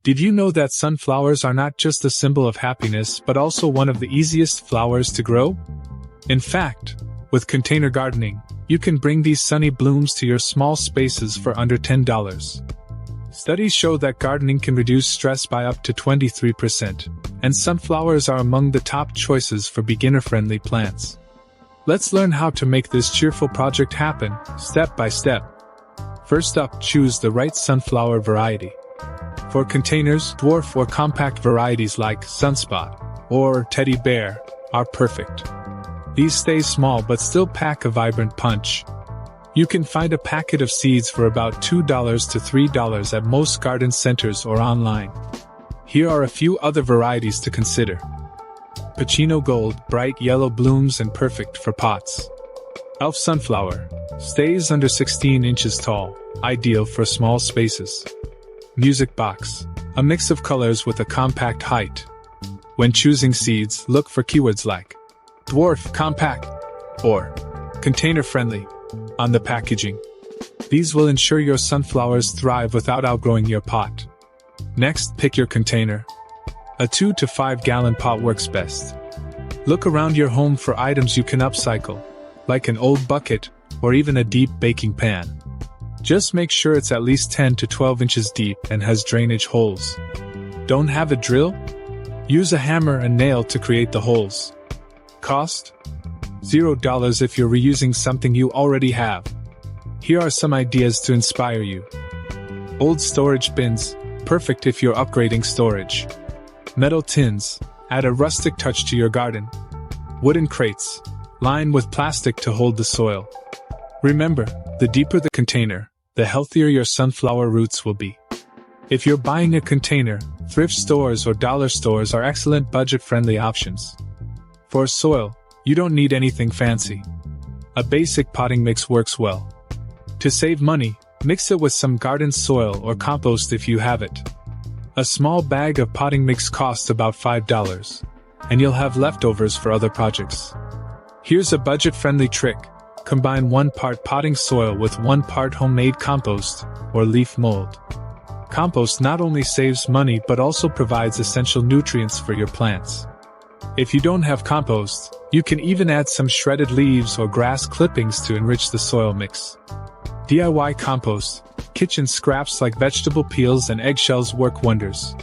Did you know that sunflowers are not just a symbol of happiness but also one of the easiest flowers to grow? In fact, with container gardening, you can bring these sunny blooms to your small spaces for under $10. Studies show that gardening can reduce stress by up to 23%, and sunflowers are among the top choices for beginner-friendly plants. Let's learn how to make this cheerful project happen, step by step. First up, choose the right sunflower variety. For containers, dwarf or compact varieties like Sunspot or Teddy Bear are perfect. These stay small but still pack a vibrant punch. You can find a packet of seeds for about $2 to $3 at most garden centers or online. Here are a few other varieties to consider. Pacino Gold, bright yellow blooms and perfect for pots. Elf Sunflower, stays under 16 inches tall, ideal for small spaces. Music Box, a mix of colors with a compact height. When choosing seeds, look for keywords like dwarf, compact, or container-friendly on the packaging. These will ensure your sunflowers thrive without outgrowing your pot. Next, pick your container. A 2 to 5 gallon pot works best. Look around your home for items you can upcycle, like an old bucket or even a deep baking pan. Just make sure it's at least 10 to 12 inches deep and has drainage holes. Don't have a drill? Use a hammer and nail to create the holes. Cost? $0 if you're reusing something you already have. Here are some ideas to inspire you. Old storage bins, perfect if you're upgrading storage. Metal tins, add a rustic touch to your garden. Wooden crates, lined with plastic to hold the soil. Remember, the deeper the container, the healthier your sunflower roots will be. If you're buying a container, thrift stores or dollar stores are excellent budget-friendly options. For soil, you don't need anything fancy. A basic potting mix works well. To save money, mix it with some garden soil or compost if you have it. A small bag of potting mix costs about $5, and you'll have leftovers for other projects. Here's a budget-friendly trick. Combine 1 part potting soil with 1 part homemade compost or leaf mold. Compost not only saves money but also provides essential nutrients for your plants. If you don't have compost, you can even add some shredded leaves or grass clippings to enrich the soil mix. DIY compost, kitchen scraps like vegetable peels and eggshells work wonders.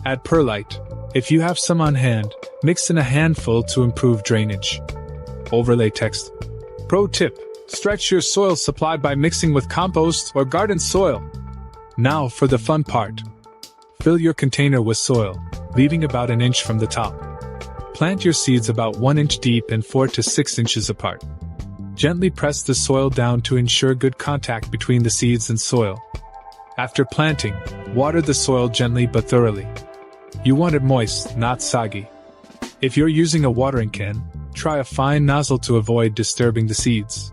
Add perlite. If you have some on hand, mix in a handful to improve drainage. Overlay text. Pro tip: stretch your soil supply by mixing with compost or garden soil. Now for the fun part. Fill your container with soil, leaving about an inch from the top. Plant your seeds about 1 inch deep and 4 to 6 inches apart. Gently press the soil down to ensure good contact between the seeds and soil. After planting, water the soil gently but thoroughly. You want it moist, not soggy. If you're using a watering can, try a fine nozzle to avoid disturbing the seeds.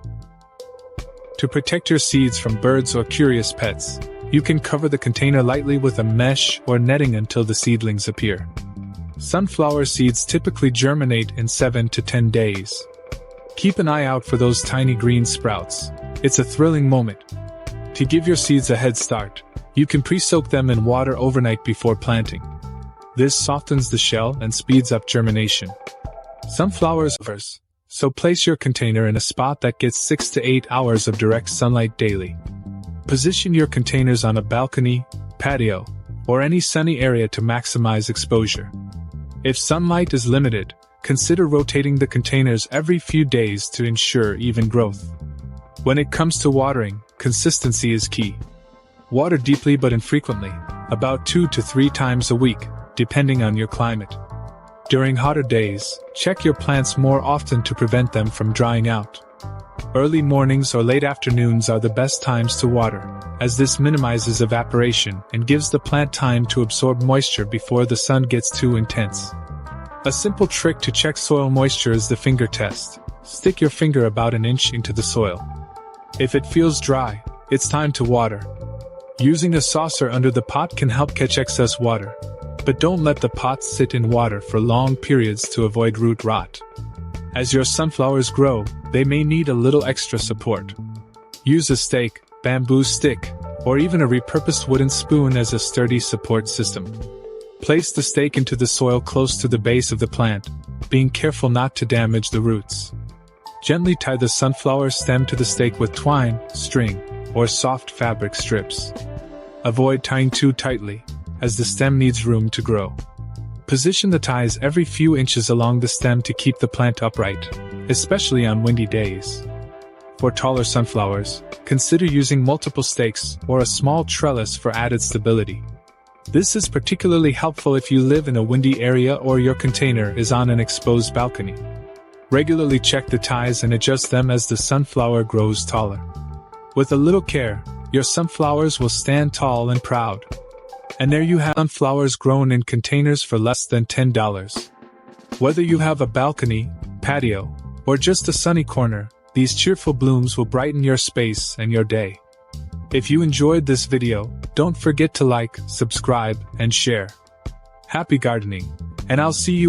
To protect your seeds from birds or curious pets, you can cover the container lightly with a mesh or netting until the seedlings appear. Sunflower seeds typically germinate in 7 to 10 days. Keep an eye out for those tiny green sprouts. It's a thrilling moment. To give your seeds a head start, you can pre-soak them in water overnight before planting. This softens the shell and speeds up germination. Sunflowers, so place your container in a spot that gets 6 to 8 hours of direct sunlight daily. Position your containers on a balcony, patio, or any sunny area to maximize exposure. If sunlight is limited, consider rotating the containers every few days to ensure even growth. When it comes to watering, consistency is key. Water deeply but infrequently, about 2 to 3 times a week, depending on your climate. During hotter days, check your plants more often to prevent them from drying out. Early mornings or late afternoons are the best times to water, as this minimizes evaporation and gives the plant time to absorb moisture before the sun gets too intense. A simple trick to check soil moisture is the finger test. Stick your finger about an inch into the soil. If it feels dry, it's time to water. Using a saucer under the pot can help catch excess water, but don't let the pot sit in water for long periods to avoid root rot. As your sunflowers grow, they may need a little extra support. Use a stake, bamboo stick, or even a repurposed wooden spoon as a sturdy support system. Place the stake into the soil close to the base of the plant, being careful not to damage the roots. Gently tie the sunflower stem to the stake with twine, string, or soft fabric strips. Avoid tying too tightly, as the stem needs room to grow. Position the ties every few inches along the stem to keep the plant upright, especially on windy days. For taller sunflowers, consider using multiple stakes or a small trellis for added stability. This is particularly helpful if you live in a windy area or your container is on an exposed balcony. Regularly check the ties and adjust them as the sunflower grows taller. With a little care, your sunflowers will stand tall and proud. And there you have sunflowers grown in containers for less than $10. Whether you have a balcony, patio, or just a sunny corner, these cheerful blooms will brighten your space and your day. If you enjoyed this video, don't forget to like, subscribe, and share. Happy gardening, and I'll see you